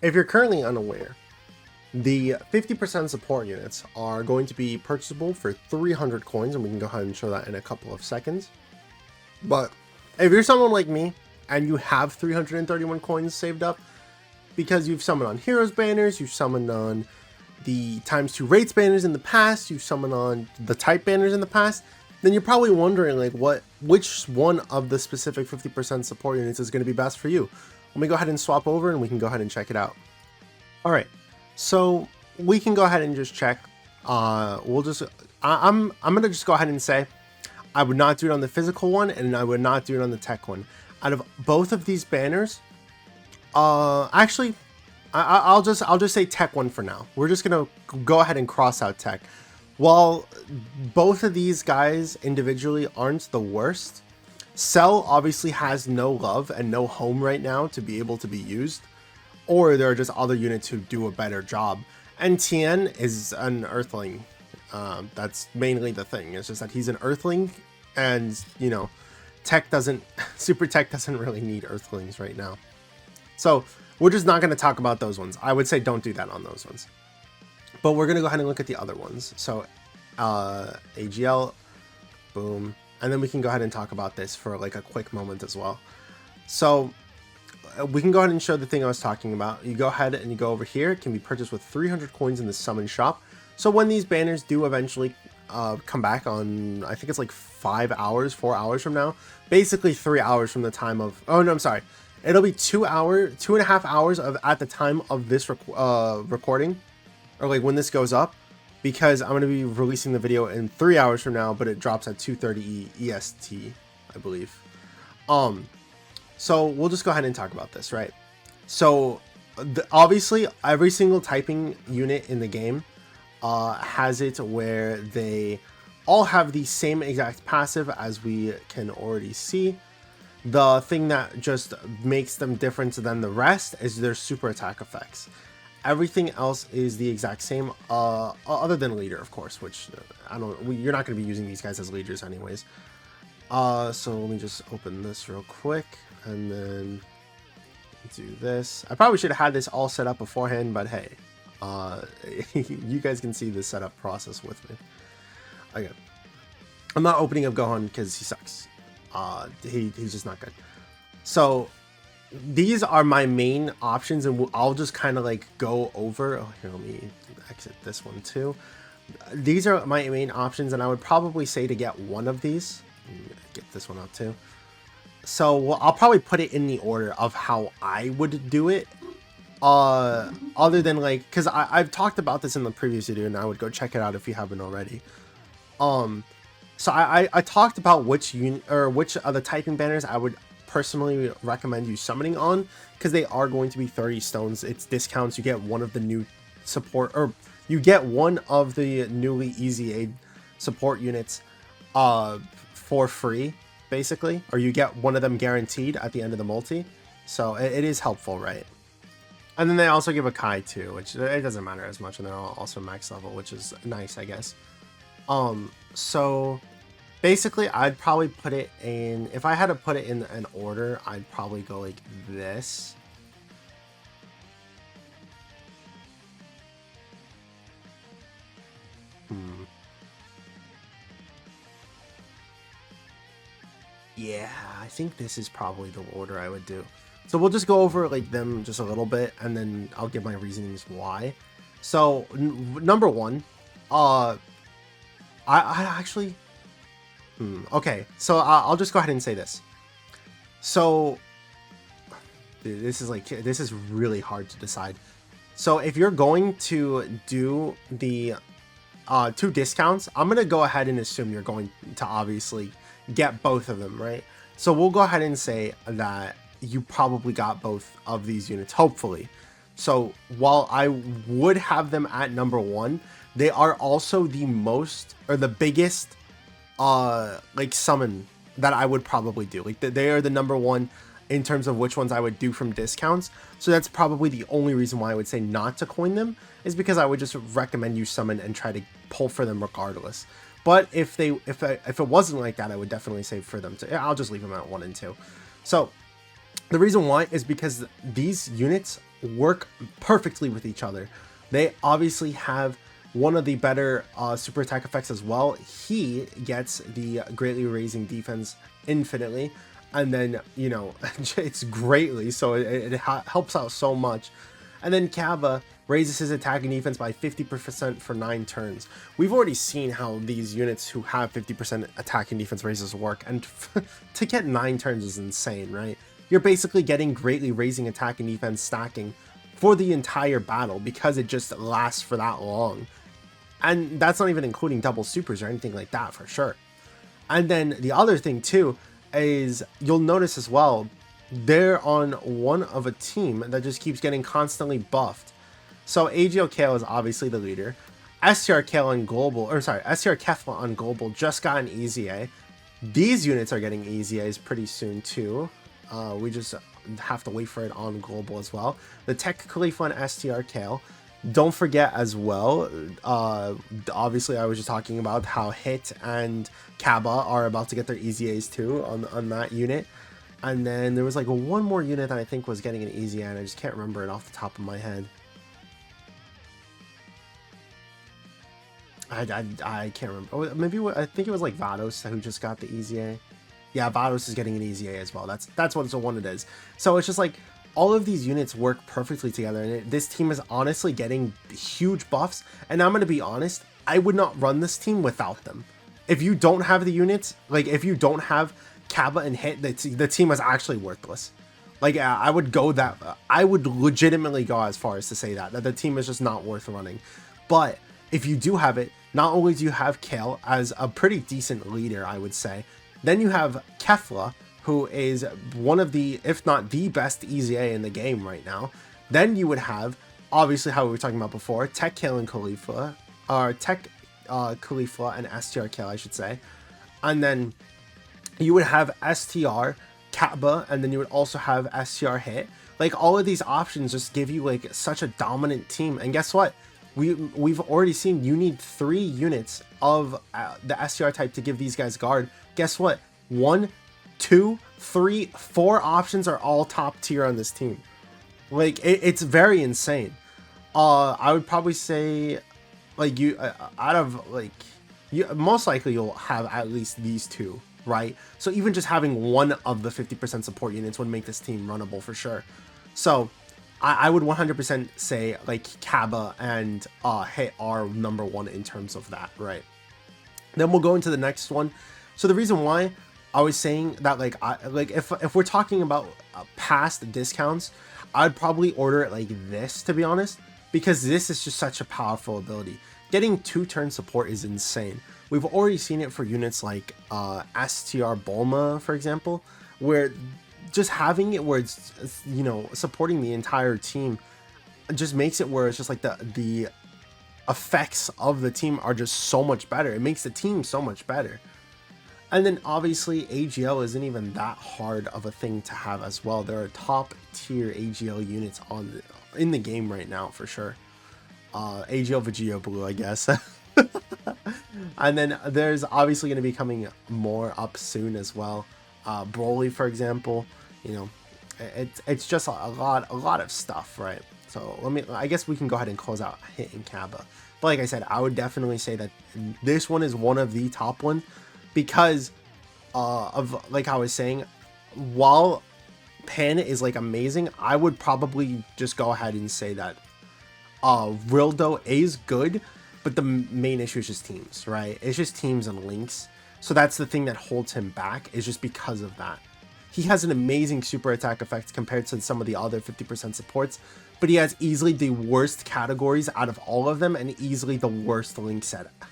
If you're currently unaware, the 50% support units are going to be purchasable for 300 coins, and we can go ahead and show that in a couple of seconds. But if you're someone like me and you have 331 coins saved up because you've summoned on heroes banners, you've summoned on the ×2 rates banners in the past, you've summoned on the type banners in the past, then you're probably wondering like which one of the specific 50% support units is going to be best for you. Let me go ahead and swap over and we can go ahead and check it out. All right, so we can go ahead and just check. I'm gonna just go ahead and say I would not do it on the physical one and I would not do it on the tech one. Out of both of these banners, actually, I'll just say tech one for now. We're just gonna go ahead and cross out tech. While both of these guys individually aren't the worst, Cell obviously has no love and no home right now to be able to be used, or there are just other units who do a better job. And Tien is an Earthling. That's mainly the thing. It's just that he's an Earthling, and you know, Tech doesn't, Super Tech doesn't really need Earthlings right now. So we're just not going to talk about those ones. I would say don't do that on those ones. But we're going to go ahead and look at the other ones. So AGL, boom. And then we can go ahead and talk about this for like a quick moment as well. So we can go ahead and show the thing I was talking about. You go ahead and you go over here. It can be purchased with 300 coins in the summon shop. So when these banners do eventually come back on, I think it's like 4 hours from now, basically 3 hours from the time of, oh no, I'm sorry. It'll be 2.5 hours of at the time of this recording, or like when this goes up, because I'm going to be releasing the video in 3 hours from now, but it drops at 2:30 EST, I believe. So we'll just go ahead and talk about this, right? So obviously every single typing unit in the game has it where they all have the same exact passive, as we can already see. The thing that just makes them different than the rest is their super attack effects. Everything else is the exact same, other than leader, of course, which you're not going to be using these guys as leaders anyways. So let me just open this real quick and then do this. I probably should have had this all set up beforehand, but hey, you guys can see the setup process with me. Okay, I'm not opening up Gohan because he sucks. He's just not good. So these are my main options, and I'll just kind of like go over. Oh, here, let me exit this one too. These are my main options, and I would probably say to get one of these. Get this one out too. So I'll probably put it in the order of how I would do it. Other than like, because I've talked about this in the previous video, and I would go check it out if you haven't already. So I talked about which of the typing banners I would personally recommend you summoning on, because they are going to be 30 stones. It's discounts. You get one of the new support, or you get one of the newly easy aid support units for free, basically, or you get one of them guaranteed at the end of the multi. So it is helpful, right? And then they also give a Kai too, which it doesn't matter as much, and they're all also max level, which is nice, I guess. So basically I'd probably put it in, if I had to put it in an order, I'd probably go like this. Yeah, I think this is probably the order I would do. So we'll just go over like them just a little bit, and then I'll give my reasonings why. So number one, I actually, okay, so I'll just go ahead and say this. So dude, this is really hard to decide. So if you're going to do the 2 discounts, I'm gonna go ahead and assume you're going to obviously get both of them, right? So we'll go ahead and say that you probably got both of these units, hopefully. So while I would have them at number 1, they are also the most, or the biggest like summon that I would probably do. Like they are the number 1 in terms of which ones I would do from discounts. So that's probably the only reason why I would say not to coin them, is because I would just recommend you summon and try to pull for them regardless. But if it wasn't like that, I would definitely say for them to, I'll just leave them at 1 and 2. So the reason why is because these units work perfectly with each other. They obviously have one of the better super attack effects as well. He gets the greatly raising defense infinitely, and then, you know, it's greatly, so it helps out so much. And then Kaba raises his attack and defense by 50% for 9 turns. We've already seen how these units who have 50% attack and defense raises work, and to get 9 turns is insane, right? You're basically getting greatly raising attack and defense stacking for the entire battle because it just lasts for that long. And that's not even including double supers or anything like that for sure. And then the other thing too is you'll notice as well, they're on one of a team that just keeps getting constantly buffed. So AGL Kale is obviously the leader. STR Kale on Global, or sorry, STR Kefla on Global just got an easy A. These units are getting easy A's pretty soon too. We just have to wait for it on Global as well. The Tech Khalifa and STR Kale. Don't forget as well, obviously I was just talking about how Hit and Kaba are about to get their easy A's too on that unit. And then there was like one more unit that I think was getting an easy A, and I just can't remember it off the top of my head. I can't remember. Oh, maybe I think it was like Vados who just got the easy A. Yeah, Vados is getting an easy A as well. That's what the one it is. So it's just like all of these units work perfectly together, and this team is honestly getting huge buffs. And I'm going to be honest, I would not run this team without them. If you don't have the units, like if you don't have Kaba and Hit, the team is actually worthless. Like I would legitimately go as far as to say that the team is just not worth running. But if you do have it, not only do you have Kale as a pretty decent leader, I would say, then you have Kefla, who is one of the, if not the best easy A in the game right now. Then you would have, obviously how we were talking about before, Tech Kale and Khalifa, or Tech Khalifa and STR Kale, I should say. And then you would have STR Kaba, and then you would also have STR Hit. Like all of these options just give you like such a dominant team. And guess what? We've already seen you need 3 units of the STR type to give these guys guard. Guess what? 1, 2, 3, 4 options are all top tier on this team. Like it's very insane. I would probably say, like you out of like most likely you'll have at least these 2, right? So even just having one of the 50% support units would make this team runnable for sure. So I would 100% say like Kaba and Hit are number 1 in terms of that, right? Then we'll go into the next one. So the reason why I was saying that, like, if we're talking about past discounts, I'd probably order it like this, to be honest, because this is just such a powerful ability. Getting 2-turn support is insane. We've already seen it for units like STR Bulma, for example, where just having it where it's, you know, supporting the entire team just makes it where it's just like the effects of the team are just so much better. It makes the team so much better. And then obviously AGL isn't even that hard of a thing to have as well. There are top tier AGL units in the game right now for sure. AGL Vegeta Blue, I guess. And then there's obviously going to be coming more up soon as well. Broly, for example, you know, it's just a lot of stuff, right? So I guess we can go ahead and close out Hit and Kaba. But like I said, I would definitely say that this one is one of the top ones because of, like I was saying, while Pan is like amazing, I would probably just go ahead and say that Rildo is good, but the main issue is just teams, right? It's just teams and links. So that's the thing that holds him back, is just because of that. He has an amazing super attack effect compared to some of the other 50% supports, but he has easily the worst categories out of all of them and easily the worst link setup.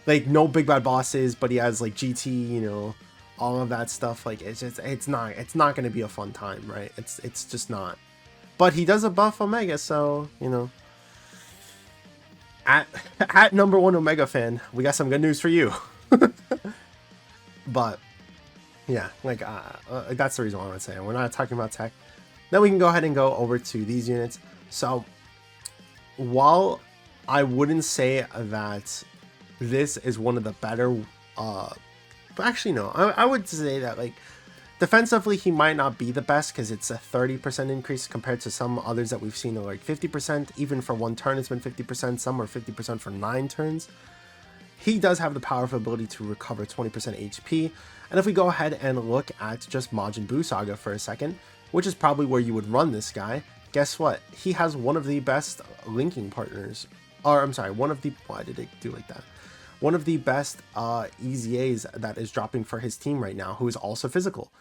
Like no big bad bosses, but he has like GT, you know, all of that stuff. Like it's not going to be a fun time, right? It's just not. But he does a buff Omega, so, you know, at number 1 Omega fan, we got some good news for you. But yeah, like that's the reason why I would say we're not talking about tech. Then we can go ahead and go over to these units. So while I wouldn't say that this is one of the better, but actually no, I would say that like Defensively, he might not be the best because it's a 30% increase compared to some others that we've seen are like 50%. Even for 1 turn, it's been 50%. Some are 50% for 9 turns. He does have the powerful ability to recover 20% HP. And if we go ahead and look at just Majin Buu Saga for a second, which is probably where you would run this guy, guess what? He has one of the best linking partners. Or, I'm sorry, one of the... Why did it do like that? One of the best EZAs that is dropping for his team right now, who is also physical.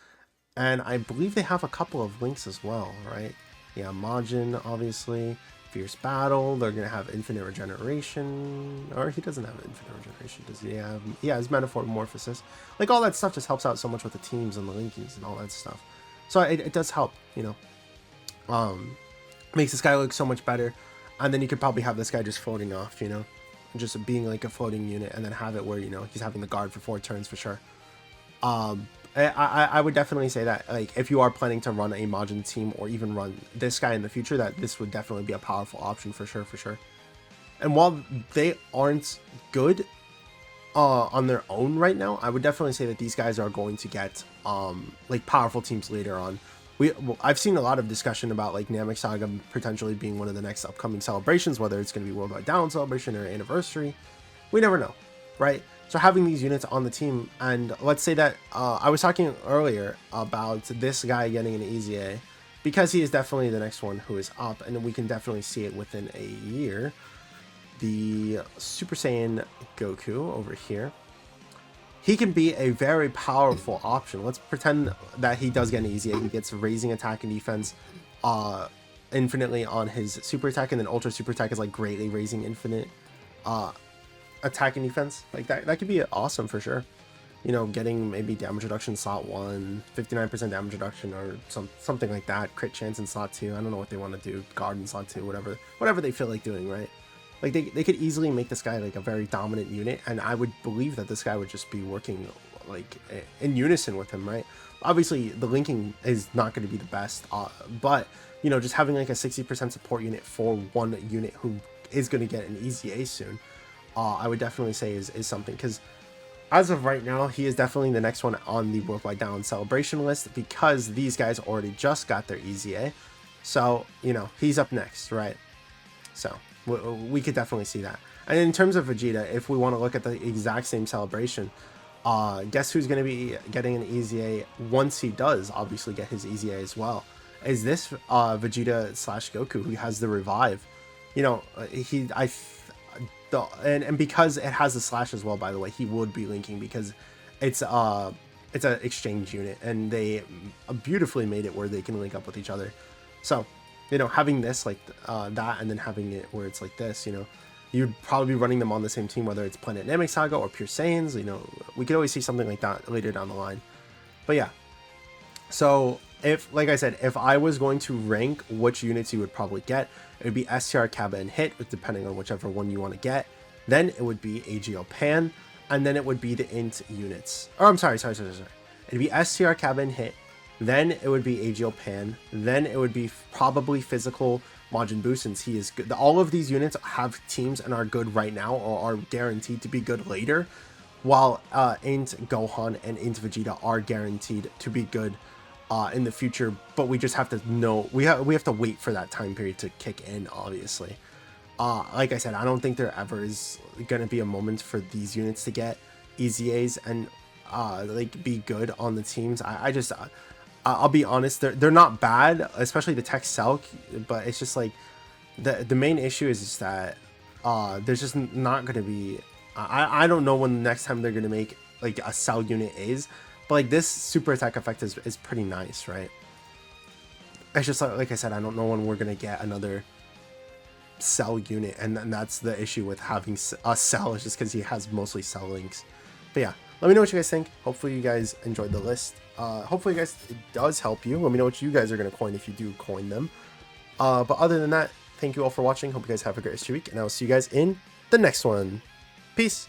And I believe they have a couple of links as well, right? Yeah, Majin, obviously. Fierce Battle. They're going to have Infinite Regeneration. Or he doesn't have Infinite Regeneration. Does he have... Yeah, his Metamorphosis. Like, all that stuff just helps out so much with the teams and the linkings and all that stuff. So it does help, you know. Makes this guy look so much better. And then you could probably have this guy just floating off, you know. Just being like a floating unit. And then have it where, you know, he's having the guard for 4 turns for sure. I would definitely say that, like, if you are planning to run a Majin team or even run this guy in the future, that this would definitely be a powerful option for sure. And while they aren't good on their own right now, I would definitely say that these guys are going to get like powerful teams later on. I've seen a lot of discussion about like Namek Saga potentially being one of the next upcoming celebrations, whether it's going to be Worldwide Down celebration or anniversary. We never know, right? So having these units on the team, and let's say that I was talking earlier about this guy getting an EZA, because he is definitely the next one who is up, and we can definitely see it within a year. The Super Saiyan Goku over here, he can be a very powerful option. Let's pretend that he does get an EZA. He gets raising attack and defense infinitely on his super attack, and then ultra super attack is like greatly raising infinite attack and defense. Like that could be awesome for sure. You know, getting maybe damage reduction slot 1, 59% damage reduction, or something like that. Crit chance in slot 2. I don't know what they want to do. Guard in slot 2, whatever they feel like doing, right? Like they could easily make this guy like a very dominant unit, and I would believe that this guy would just be working like in unison with him, right? Obviously the linking is not going to be the best, but you know, just having like a 60% support unit for one unit who is going to get an EZA soon, I would definitely say is something, because as of right now, he is definitely the next one on the Worldwide Down celebration list, because these guys already just got their EZA. So, you know, he's up next, right? So, we could definitely see that. And in terms of Vegeta, if we want to look at the exact same celebration, guess who's going to be getting an EZA once he does obviously get his EZA as well? Is this Vegeta / Goku, who has the revive. You know, and because it has the slash as well, by the way, he would be linking, because it's an exchange unit, and they beautifully made it where they can link up with each other. So, you know, having this like that, and then having it where it's like this, you know, you'd probably be running them on the same team, whether it's Planet Namek Saga or Pure Saiyans. You know, we could always see something like that later down the line. But yeah, so if, like I said, if I was going to rank which units you would probably get, it would be STR, Kappa, and Hit, depending on whichever one you want to get. Then it would be AGL Pan, and then it would be the Int units. Oh, I'm sorry. It'd be STR, Kappa, and Hit. Then it would be AGL Pan. Then it would be probably physical Majin Buu, since he is good. All of these units have teams and are good right now, or are guaranteed to be good later, while Int Gohan and Int Vegeta are guaranteed to be good in the future. But we just have to know, we have to wait for that time period to kick in, obviously. Like I said, I don't think there ever is going to be a moment for these units to get EZAs and like be good on the teams. I'll be honest, they're not bad, especially the Tech Cell, but it's just like the main issue is just that there's just not going to be, I don't know when the next time they're going to make like a Cell unit is, but like this super attack effect is pretty nice, right? It's just like I said, I don't know when we're going to get another Cell unit, and that's the issue with having a Cell, is just because he has mostly Cell links. But yeah, let me know what you guys think. Hopefully you guys enjoyed the list. Hopefully you guys, it does help you. Let me know what you guys are going to coin if you do coin them. But other than that, thank you all for watching. Hope you guys have a great rest of your week, and I will see you guys in the next one. Peace.